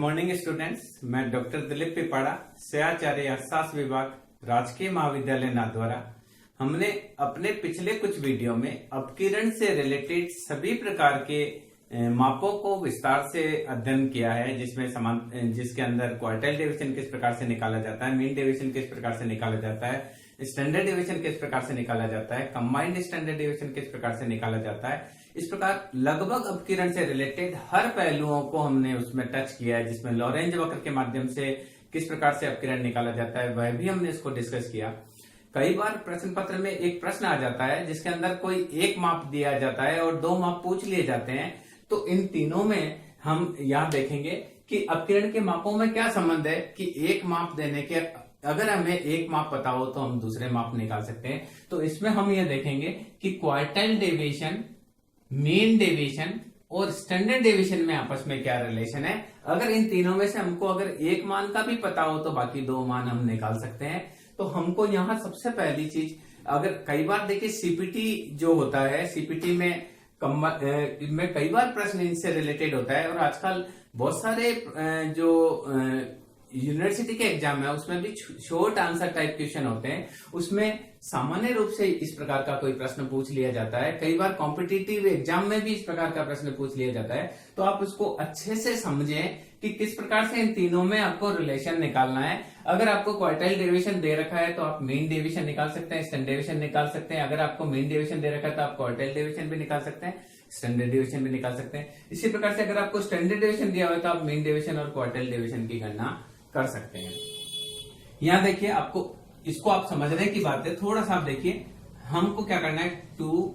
Morning students, मैं doctor Dilip Pipara, सहआचार्य अर्थशास्त्र विभाग, राजकीय महाविद्यालय नाथद्वारा। हमने अपने पिछले कुछ वीडियो में अपकिरण से रिलेटेड सभी प्रकार के मापों को विस्तार से अध्ययन किया है, जिसके अंदर क्वार्टाइल डेविएशन किस प्रकार से निकाला जाता है, मीन डेविएशन किस प्रकार से निकाला जाता है, स्टैंडर्ड डेविएशन किस प्रकार से निकाला जाता है, कंबाइंड स्टैंडर्ड डेविएशन किस प्रकार से निकाला जाता है। इस प्रकार लगभग अपकिरण से रिलेटेड हर पहलुओं को हमने उसमें टच किया है, जिसमें लॉरेंज वक्र के माध्यम से किस प्रकार से अपकिरण निकाला जाता है वह भी हमने इसको डिस्कस किया। कई बार प्रश्न पत्र में एक प्रश्न आ जाता है जिसके अंदर कोई एक माप दिया जाता है और दो माप पूछ लिए जाते हैं, तो इन तीनों में हम यहाँ देखेंगे कि अपकिरण के मापों में क्या संबंध है कि एक माप देने के, अगर हमें एक माप पता हो तो हम दूसरे माप निकाल सकते हैं। तो इसमें हम ये देखेंगे कि क्वार्टाइल डेविएशन, मीन डेविएशन और स्टैंडर्ड डेविएशन में आपस में क्या रिलेशन है। अगर इन तीनों में से हमको अगर एक मान का भी पता हो तो बाकी दो मान हम निकाल सकते हैं। तो हमको यहाँ सबसे पहली चीज, अगर कई बार देखिए सीपीटी जो होता है, सीपीटी में कई बार प्रश्न इनसे रिलेटेड होता है, और आजकल बहुत सारे जो यूनिवर्सिटी के एग्जाम है उसमें भी शॉर्ट आंसर टाइप क्वेश्चन होते हैं। उसमें सामान्य रूप से इस प्रकार का कोई प्रश्न पूछ लिया जाता है। कई बार कॉम्पिटिटिव एग्जाम में भी इस प्रकार का प्रश्न पूछ लिया जाता है। तो आप उसको अच्छे से समझें कि किस प्रकार से इन तीनों में आपको रिलेशन निकालना है। अगर आपको क्वार्टाइल डेविएशन दे रखा है तो आप मीन डेविएशन निकाल सकते हैं, स्टैंडर्ड डेविएशन निकाल सकते हैं। अगर आपको मीन डेविएशन दे रखा है तो आप क्वार्टाइल डेविएशन भी निकाल सकते हैं, स्टैंडर्ड डेविएशन भी निकाल सकते हैं। इसी प्रकार से अगर आपको स्टैंडर्ड डेविएशन दिया हुआ है तो आप मीन डेविएशन और क्वार्टाइल डेविएशन की गणना कर सकते हैं। यहां देखिए, आपको इसको आप समझने की बात है, थोड़ा सा आप देखिए, हमको क्या करना है 2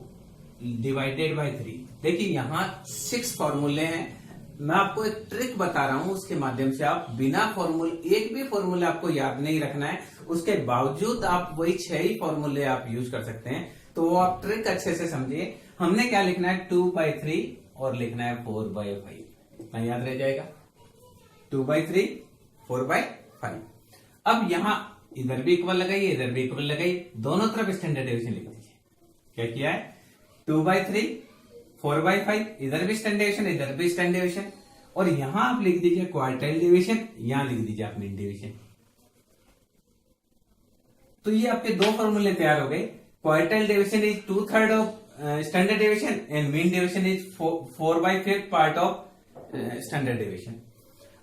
डिवाइडेड बाई 3। देखिए यहाँ 6 फॉर्मूले हैं। मैं आपको एक ट्रिक बता रहा हूं, उसके माध्यम से आप बिना फॉर्मूले, एक भी फॉर्मूले आपको याद नहीं रखना है, उसके बावजूद आप वही 6 ही फॉर्मूले आप यूज कर सकते हैं। तो वो आप ट्रिक अच्छे से समझिए। हमने क्या लिखना है 2/3 और लिखना है 4/5। इतना याद रह जाएगा, 2/3 4/5। अब यहां इधर भी इक्वल लगाइए, इधर भी इक्वल लगाइए, दोनों तरफ स्टैंडर्ड डेविएशन लिख दीजिए। क्या किया है 2/3 4/5, इधर भी स्टैंडर्ड डेविएशन, इधर भी स्टैंडर्ड डेविएशन, और यहां आप लिख दीजिए क्वार्टाइल डेविएशन, यहां लिख दीजिए आप मीन डेविएशन। तो ये आपके दो फॉर्मूले तैयार हो गए। Quartile deviation is 2/3 of standard deviation and mean deviation is 4/5 part of standard deviation.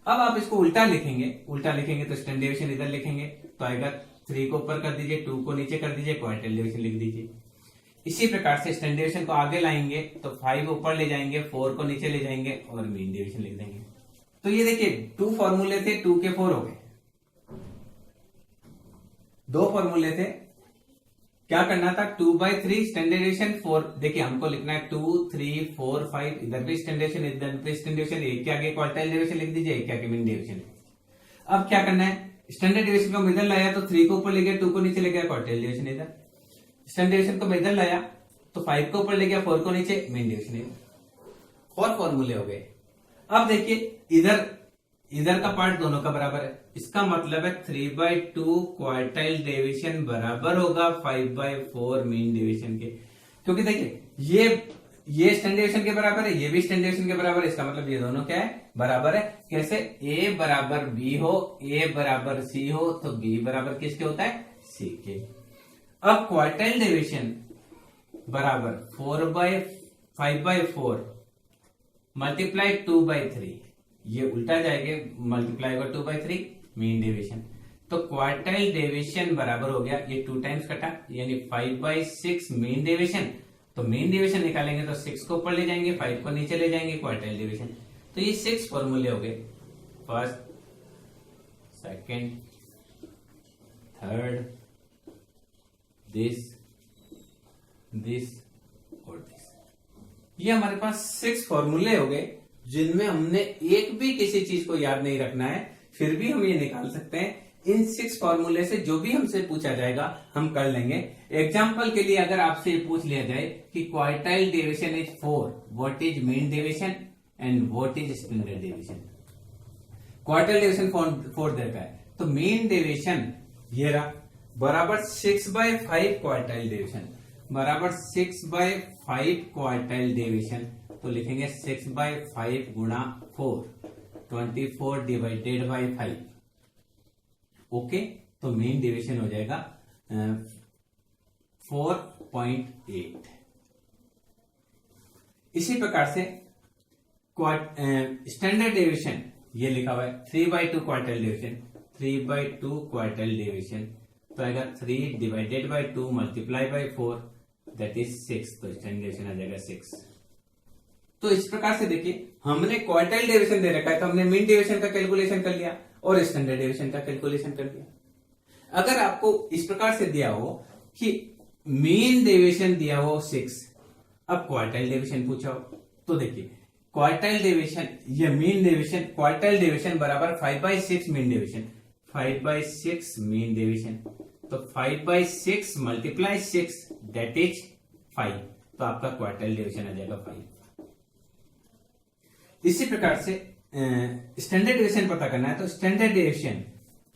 अब आप इसको उल्टा लिखेंगे, तो स्टैंडर्ड डेविएशन इधर लिखेंगे तो आएगा 3 को ऊपर कर दीजिए, 2 को नीचे कर दीजिए, क्वार्टाइल डेविएशन लिख दीजिए। इसी प्रकार से स्टैंडर्ड डेविएशन को आगे लाएंगे तो 5 ऊपर ले जाएंगे, 4 को नीचे ले जाएंगे और मीन डेविएशन लिख देंगे। तो ये देखिए 2 फॉर्मूले थे, 2 के 4 हो गए। 2 फॉर्मूले थे, क्या करना था 2/3 स्टैंडर्ड डेविएशन 4। देखिए हमको लिखना है 2 3 4 5, इधर भी स्टैंडर्ड डेविएशन, इधर भी स्टैंडर्ड डेविएशन, एक के आगे क्वार्टाइल डेविएशन लिख दीजिए, एक के आगे मीन डेविएशन। अब क्या करना है, स्टैंडर्ड डेविएशन को इधर लाया तो 3 को ऊपर ले गया, 2 को नीचे ले गया, क्वार्टाइल डेविएशन इधर। स्टैंडर्ड डेविएशन को इधर लाया तो 5 को ऊपर ले गया, 4 को नीचे, मीन डेविएशन इधर। 4 फॉर्मूले हो गए। अब देखिए इधर का पार्ट दोनों का बराबर है, इसका मतलब है 3/2 क्वार्टाइल डेविएशन बराबर होगा 5/4 मीन डेविएशन के। क्योंकि देखिए ये स्टैंडर्ड डेविएशन के बराबर है, ये भी स्टैंडर्ड डेविएशन के बराबर है, इसका मतलब ये दोनों क्या है, बराबर है। कैसे, A बराबर B हो, A बराबर C हो तो B बराबर किसके होता है, C के। अब क्वार्टाइल डेविएशन बराबर 5/4 मल्टीप्लाई 2/3, ये उल्टा जाएगा, मल्टीप्लाई होगा 2/3 मीन डेविएशन। तो क्वार्टाइल डेविएशन बराबर हो गया, ये 2 टाइम्स कटा, यानी 5/6 मीन डेविएशन। तो मीन डेविएशन निकालेंगे तो 6 को ऊपर ले जाएंगे, 5 को नीचे ले जाएंगे, क्वार्टाइल डेविएशन। तो ये 6 फॉर्मूले हो गए, फर्स्ट, सेकंड, थर्ड, दिस और दिस। ये हमारे पास 6 फॉर्मूले हो गए, जिनमें हमने एक भी किसी चीज को याद नहीं रखना है, फिर भी हम ये निकाल सकते हैं। इन 6 फॉर्मूले से जो भी हमसे पूछा जाएगा हम कर लेंगे। एग्जाम्पल के लिए अगर आपसे ये पूछ लिया जाए कि quartile deviation is 4, what is mean deviation and what is standard deviation. Quartile deviation 4 देता है, तो मीन डेविएशन ये रहा बराबर 6/5 क्वार्टाइल डेविएशन, बराबर 6/5 क्वार्टाइल डेविएशन। तो लिखेंगे 6/5 गुणा 4 24 डिवाइडेड बाई 5। ओके, तो मीन डेविएशन हो जाएगा 4.8। इसी प्रकार से स्टैंडर्ड डेविएशन ये लिखा हुआ है 3/2 क्वार्टाइल डेविएशन, 3/2 क्वार्टाइल डेविएशन तो आएगा 3 divided by 2 multiply by 4 that is 6। तो स्टैंडर्ड डेविएशन आ जाएगा 6। तो इस प्रकार से देखिए हमने क्वार्टाइल डेविएशन दे रखा है तो हमने मीन डेविएशन का कैलकुलेशन कर लिया और स्टैंडर्ड डेविएशन का कैलकुलेशन कर लिया। अगर आपको इस प्रकार से दिया हो कि मीन डेविएशन दिया हो 6, अब क्वार्टाइल डेविएशन पूछा हो तो देखिए क्वार्टाइल डेविएशन या मीन डेविएशन, क्वार्टाइल डेविएशन बराबर 5/6 मीन डेविएशन, 5/6 मीन डेविएशन। तो 5/6 मल्टीप्लाई 6 दैट इज 5। तो आपका क्वार्टाइल डेविएशन आ जाएगा 5। इसी प्रकार से स्टैंडर्ड डेविएशन पता करना है तो स्टैंडर्ड डेविएशन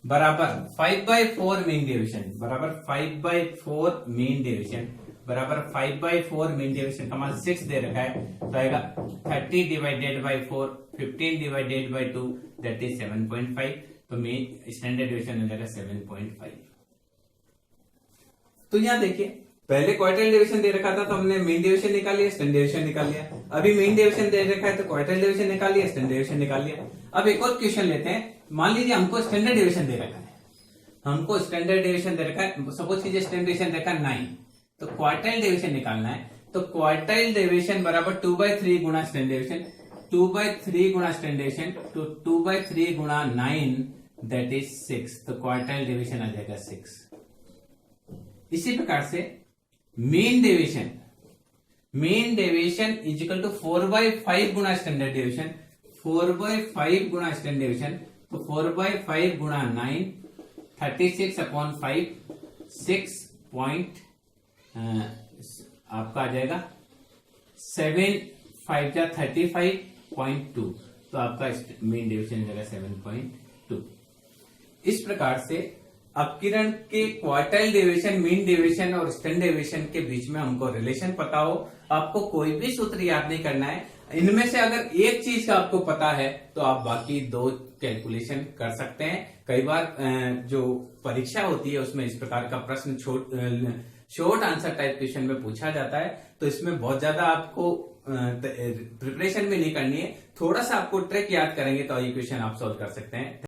बराबर 5/4 मीन डेविएशन, बराबर 5/4 मीन डेविएशन, बराबर 5/4 मीन डेविएशन का मान 6 दे रखा है तो आएगा 30 divided by 4, 15 divided by 2 that is 7.5। तो मीन स्टैंडर्ड डेविएशन हो जाएगा 7.5। तो यहां देखिए पहले क्वार्टाइल डेविएशन दे रखा था तो हमने मीन डेविएशन निकाल लिया, स्टैंडर्ड डेविएशन निकाल लिया। अभी मीन डेविएशन दे रखा है तो क्वार्टाइल डेविएशन निकाल लिया, स्टैंडर्ड डेविएशन निकाल लिया। अब एक और क्वेश्चन लेते हैं। मान लीजिए हमको स्टैंडर्ड डेविएशन दे रखा है, हमको स्टैंडर्ड डेविएशन दे रखा है, सपोज कीजिए स्टैंडर्ड डेविएशन देखा 9, तो क्वार्टाइल डेविएशन निकालना है। तो क्वार्टाइल डेविएशन बराबर 2/3 गुणा स्टैंडर्ड डेविएशन, 2/3 गुणा स्टैंडर्ड डेविएशन तो 2/3 गुणा 9 दैट इज 6। तो क्वार्टाइल डेविएशन आ जाएगा 6। इसी प्रकार से mean deviation, mean deviation is equal to 4/5 गुणा स्टैंडर्ड डेविएशन, 4/5 गुणा स्टैंडर्ड डेविएशन तो 4/5 गुणा 9 36/5 6 पॉइंट आपका आ जाएगा 7/5 जा 35.2। तो आपका मीन डेविएशन जाएगा 7.2। इस प्रकार से अपकिरण के क्वार्टाइल डेविएशन, मीन डेविएशन और स्टैंडर्ड डेविएशन के बीच में हमको रिलेशन पता हो। आपको कोई भी सूत्र याद नहीं करना है, इनमें से अगर एक चीज का आपको पता है तो आप बाकी 2 कैलकुलेशन कर सकते हैं। कई बार जो परीक्षा होती है उसमें इस प्रकार का प्रश्न शॉर्ट आंसर टाइप क्वेश्चन में पूछा जाता है, तो इसमें बहुत ज्यादा आपको प्रिपरेशन में नहीं करनी है, थोड़ा सा आपको ट्रिक याद करेंगे तो ये क्वेश्चन आप सॉल्व कर सकते हैं।